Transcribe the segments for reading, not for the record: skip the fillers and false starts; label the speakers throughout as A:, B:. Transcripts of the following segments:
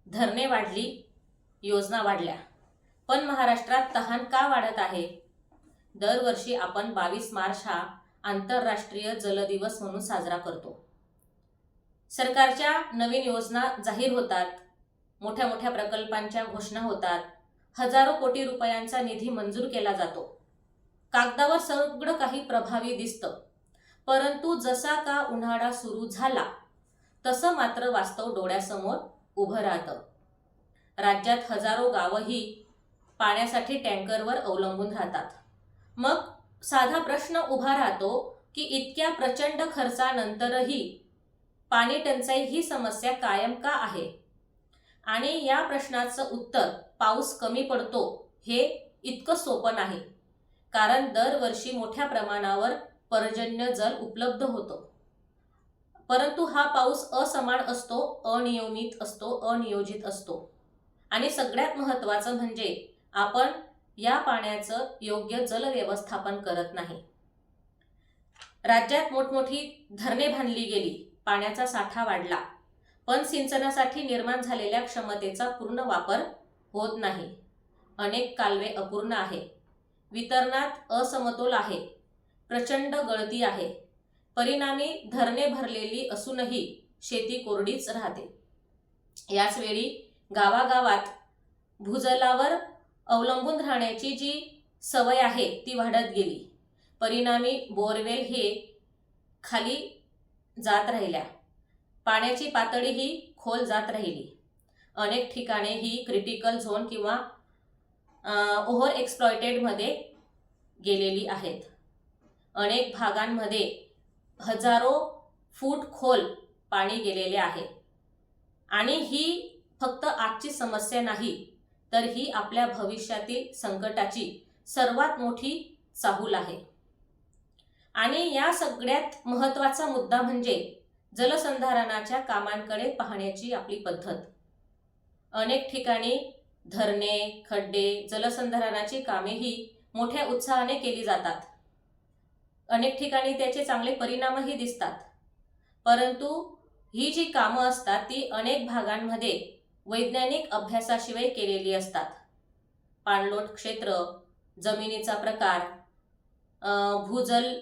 A: धरणे वाढली, योजना वाढल्या, पण महाराष्ट्रात तहान का वाढत आहे? दरवर्षी आपण 22 मार्च हा आंतरराष्ट्रीय जल दिवस म्हणून साजरा करतो. सरकारच्या नवीन योजना जाहीर होतात, मोठ्या मोठ्या प्रकल्पांच्या घोषणा होतात, हजारो कोटी रुपयांचा निधी मंजूर केला जातो. कागदावर सगळं काही प्रभावी दिसतं, परंतु जसा का उन्हाळा सुरू झाला तसं मात्र वास्तव डोळ्यासमोर उभं राहतं. राज्यात हजारो गावंही पाण्यासाठी टँकरवर अवलंबून राहतात. मग साधा प्रश्न उभा राहतो की इतक्या प्रचंड खर्चानंतरही पाणी टंचाई ही समस्या कायम का आहे? आणि या प्रश्नाचं उत्तर पाऊस कमी पडतो हे इतकं सोपं नाही. कारण दरवर्षी मोठ्या प्रमाणावर पर्जन्य जल उपलब्ध होतं, परंतु हा पाऊस असमान असतो, अनियमित असतो, अनियोजित असतो. आणि सगळ्यात महत्त्वाचं म्हणजे आपण या पाण्याचं योग्य जल व्यवस्थापन करत नाही. राज्यात मोठमोठी धरणे बांधली गेली, पाण्याचा साठा वाढला, पण सिंचनासाठी निर्माण झालेल्या क्षमतेचा पूर्ण वापर होत नाही. अनेक कालवे अपूर्ण आहे, वितरणात असमतोल आहे, प्रचंड गळती आहे. परिणामी धरणे भरलेली असूनही शेती कोरडीच राहते. याच वेळी गावागावात भूजलावर अवलंबून राहण्याची जी सवय आहे ती वाढत गेली. परिणामी बोरवेल हे खाली जात राहिल्या, पाण्याची पातळी ही खोल जात राहिली. अनेक ठिकाणे ही क्रिटिकल झोन किंवा ओव्हर एक्सप्लॉयटेडमध्ये गेलेली आहेत. अनेक भागांमध्ये हजारो फूट खोल पाणी गेलेले आहे. आणि ही फक्त आजची समस्या नाही, तर ही आपल्या भविष्यातील संकटाची सर्वात मोठी चाहूल आहे. आणि या सगळ्यात महत्त्वाचा मुद्दा म्हणजे जलसंधारणाच्या कामांकडे पाहण्याची आपली पद्धत. अनेक ठिकाणी धरणे, खड्डे, जलसंधारणाची कामेही मोठ्या उत्साहाने केली जातात. अनेक ठिकाणी त्याचे चांगले परिणामही दिसतात, परंतु ही जी कामं असतात ती अनेक भागांमध्ये वैज्ञानिक अभ्यासाशिवाय केलेली असतात. पाणलोट क्षेत्र, जमिनीचा प्रकार, भूजल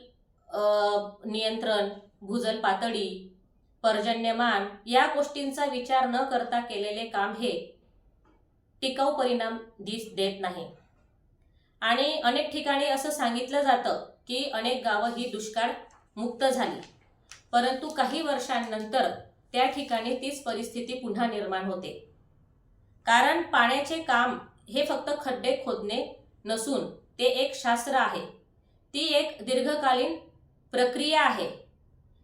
A: नियंत्रण, भूजल पातळी, पर्जन्यमान या गोष्टींचा विचार न करता केलेले काम हे टिकाऊ परिणाम देत नाही. आणि अनेक ठिकाणी असं सांगितलं जातं की अनेक गावं ही दुष्काळ मुक्त झाली, परंतु काही वर्षांनंतर त्या ठिकाणी तीच परिस्थिती पुन्हा निर्माण होते. कारण पाण्याचे काम हे फक्त खड्डे खोदणे नसून ते एक शास्त्र आहे, ती एक दीर्घकालीन प्रक्रिया आहे.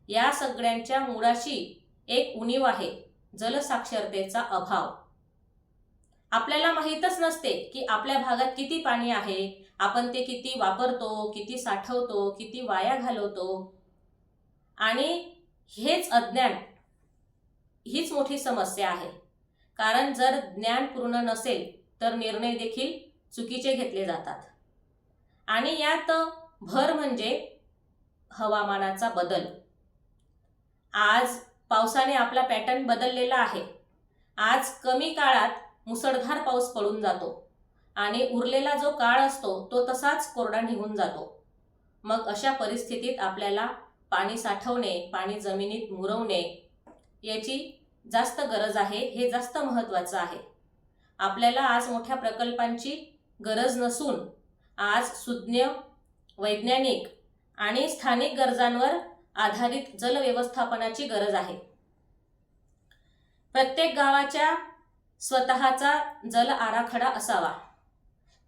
A: या सगळ्यांच्या मुळाशी एक उणीव आहे, जलसाक्षरतेचा अभाव. आपल्याला माहीतच नसते की आपल्या भागात किती पाणी आहे, आपण ते किती वापरतो, किती साठवतो, किती वाया घालवतो. आणि हेच अज्ञान, हीच मोठी समस्या आहे. कारण जर ज्ञान पूर्ण नसेल तर निर्णय देखील चुकीचे घेतले जातात. आणि यात भर म्हणजे हवामानाचा बदल. आज पावसाने आपला पॅटर्न बदललेला आहे. आज कमी काळात मुसळधार पाऊस पडून जातो आणि उरलेला जो काळ असतो तो तसाच कोरडा निघून जातो. मग अशा परिस्थितीत आपल्याला पाणी साठवणे, पाणी जमिनीत मुरवणे याची जास्त गरज आहे. हे जास्त महत्त्वाचं आहे. आपल्याला आज मोठ्या प्रकल्पांची गरज नसून आज सुज्ञ, वैज्ञानिक आणि स्थानिक गरजांवर आधारित जल व्यवस्थापनाची गरज आहे. प्रत्येक गावाच्या स्वतःचा जल आराखडा असावा.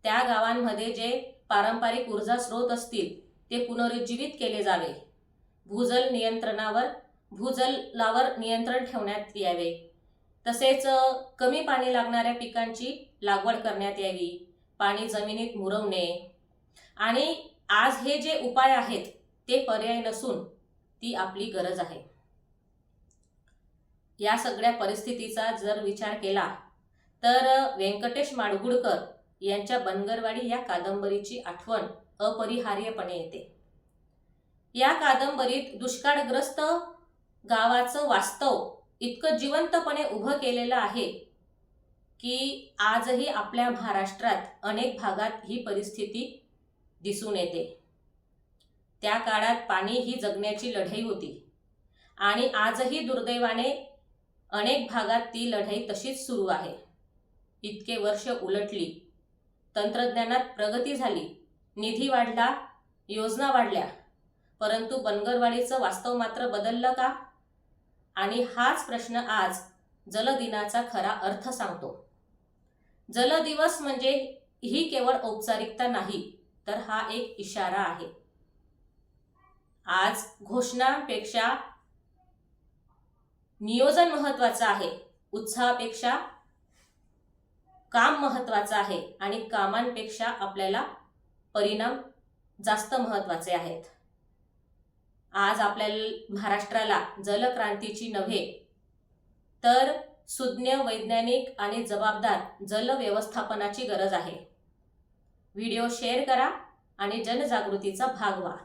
A: त्या गावांमध्ये जे पारंपरिक ऊर्जा स्रोत असतील ते पुनरुज्जीवित केले जावे. भूजलावर नियंत्रण ठेवण्यात यावे. तसेच कमी पाणी लागणाऱ्या पिकांची लागवड करण्यात यावी. पाणी जमिनीत मुरवणे. आणि आज हे जे उपाय आहेत ते पर्याय नसून ती आपली गरज आहे. या सगळ्या परिस्थितीचा जर विचार केला तर व्यंकटेश माडगूळकर यांच्या बनगरवाडी या कादंबरीची आठवण अपरिहार्यपणे येते. या कादंबरीत दुष्काळग्रस्त गावाचं वास्तव इतकं जिवंतपणे उभं केलेलं आहे की आजही आपल्या महाराष्ट्रात अनेक भागात ही परिस्थिती दिसून येते. त्या काळात पाणी ही जगण्याची लढाई होती आणि आजही दुर्दैवाने अनेक भागात ती लढाई तशीच सुरू आहे. इतके वर्ष उलटली, तंत्रज्ञानात प्रगती झाली, निधी वाढला, योजना वाढल्या, परंतु बनगरवाडीचं वास्तव मात्र बदललं का? आणि हाच प्रश्न आज जलदिनाचा खरा अर्थ सांगतो. जलदिवस म्हणजे ही केवळ औपचारिकता नाही, तर हा एक इशारा आहे. आज घोषणापेक्षा नियोजन महत्त्वाचं आहे, उत्साहापेक्षा काम महत्त्वाचं आहे आणि कामांपेक्षा आपल्याला परिणाम जास्त महत्त्वाचे आहेत. आज आपल्याला महाराष्ट्राला जलक्रांतीची नव्हे तर सुज्ञ, वैज्ञानिक आणि जबाबदार जल व्यवस्थापनाची गरज आहे. व्हिडिओ शेअर करा आणि जनजागृतीचा भाग व्हा.